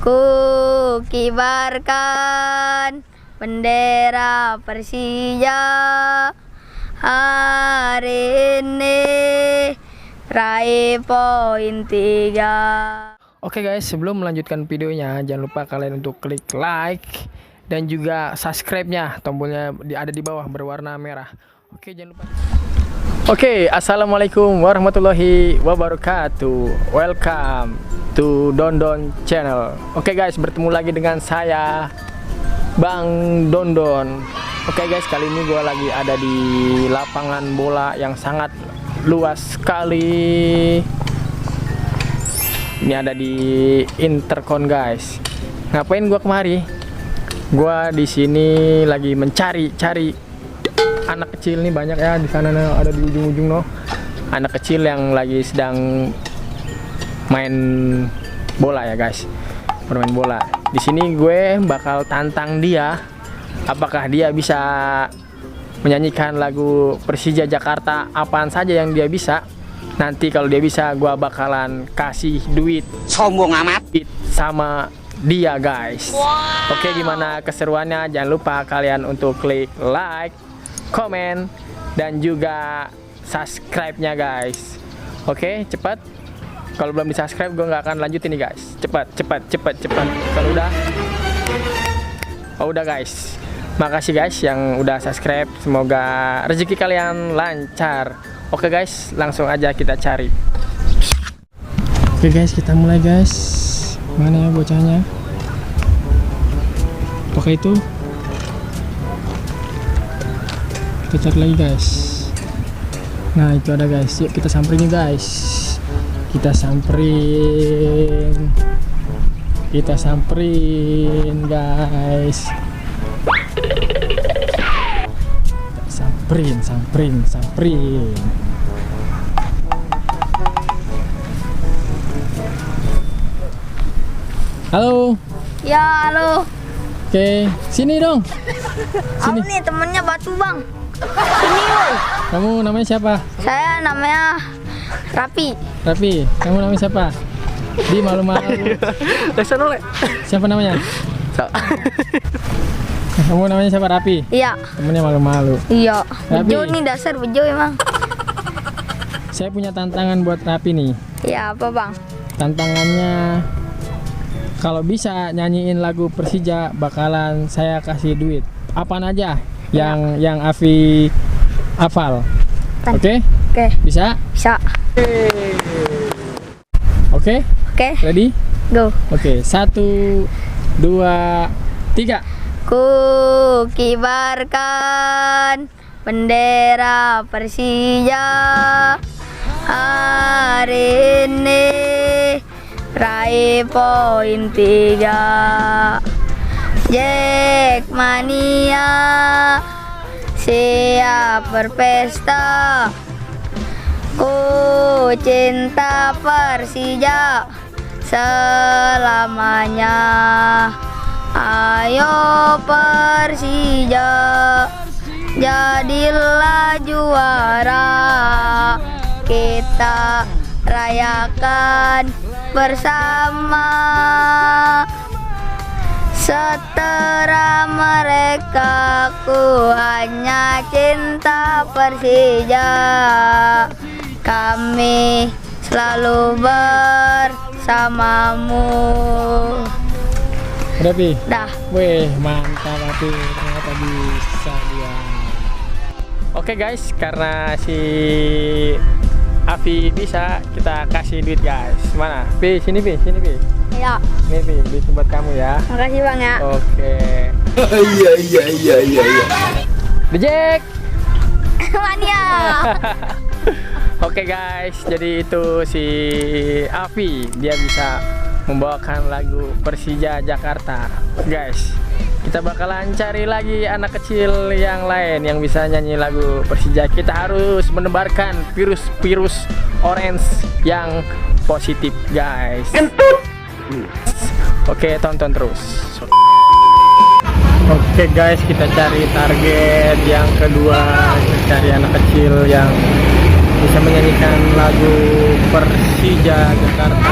Ku kibarkan bendera Persija hari ini, raih poin 3. Oke guys, sebelum melanjutkan videonya, jangan lupa kalian untuk klik like dan juga subscribe-nya. Tombolnya ada di bawah berwarna merah. Oke, jangan lupa. Oke, assalamualaikum warahmatullahi wabarakatuh. Welcome to Dondon Channel. Oke guys, bertemu lagi dengan saya Bang Dondon. Oke guys, kali ini gue lagi ada di lapangan bola yang sangat luas sekali. Ini ada di Intercon guys. Ngapain gua kemari? Gua di sini lagi mencari anak kecil nih, banyak ya di sana ada di ujung-ujung no. Anak kecil yang lagi sedang main bola ya guys. Bermain bola. Di sini gue bakal tantang dia. Apakah dia bisa menyanyikan lagu Persija Jakarta apaan saja yang dia bisa. Nanti kalau dia bisa, gua bakalan kasih duit. Sombong amat sama dia guys. Wow. Oke, gimana keseruannya? Jangan lupa kalian untuk klik like, komen, dan juga subscribe-nya guys. Oke, cepat. Kalau belum di subscribe, gue nggak akan lanjutin nih guys. Cepat. Kalau udah, udah guys. Makasih guys yang udah subscribe. Semoga rezeki kalian lancar. Oke guys, langsung aja kita cari. Oke guys, kita mulai guys. Mana ya bocahnya? Oke itu. Kita cari lagi guys. Nah itu ada guys. Yuk kita samperin nih guys. Kita samperin guys. Samperin. Halo. Ya, halo. Oke, sini dong. Aku nih temennya Batu Bang. Sini woi. Kamu namanya siapa? Saya namanya Rapi. Kamu namanya siapa? Di malu-malu. Siapa namanya? Kamu namanya siapa? Rapi? Iya. Temennya malu-malu. Iya. Rapi. Bejo nih, dasar bejo emang. Saya punya tantangan buat Rapi nih. Ya, apa Bang? Tantangannya, kalau bisa nyanyiin lagu Persija, bakalan saya kasih duit. Apaan aja yang Afi hafal. Oke? Oke. Bisa? Bisa. Oke? Ready? Go. Oke, 1, 2, 3. Ku kibarkan bendera Persija hari ini, raih poin 3. Jackmania siap berpesta. Ku cinta Persija selamanya. Ayo Persija, jadilah juara. Kita rayakan bersama. Setera mereka, ku hanya cinta Persija. Kami selalu bersamamu. Udah Pi? Dah. Weh, mantap Pi, ternyata bisa dia. Oke guys, karena si Afi bisa, kita kasih duit guys. Mana? Pi, sini Pi. Ya. Nih Pi, duit buat kamu ya. Makasih Bang ya. Oke. Iya. Dejek. Mania. Oke guys, jadi itu si Afi, dia bisa membawakan lagu Persija Jakarta. Guys, kita bakalan cari lagi anak kecil yang lain yang bisa nyanyi lagu Persija. Kita harus menebarkan virus orange yang positif guys. Oke, tonton terus. Oke guys, kita cari target yang kedua. Kita cari anak kecil yang bisa menyanyikan lagu Persija Jakarta.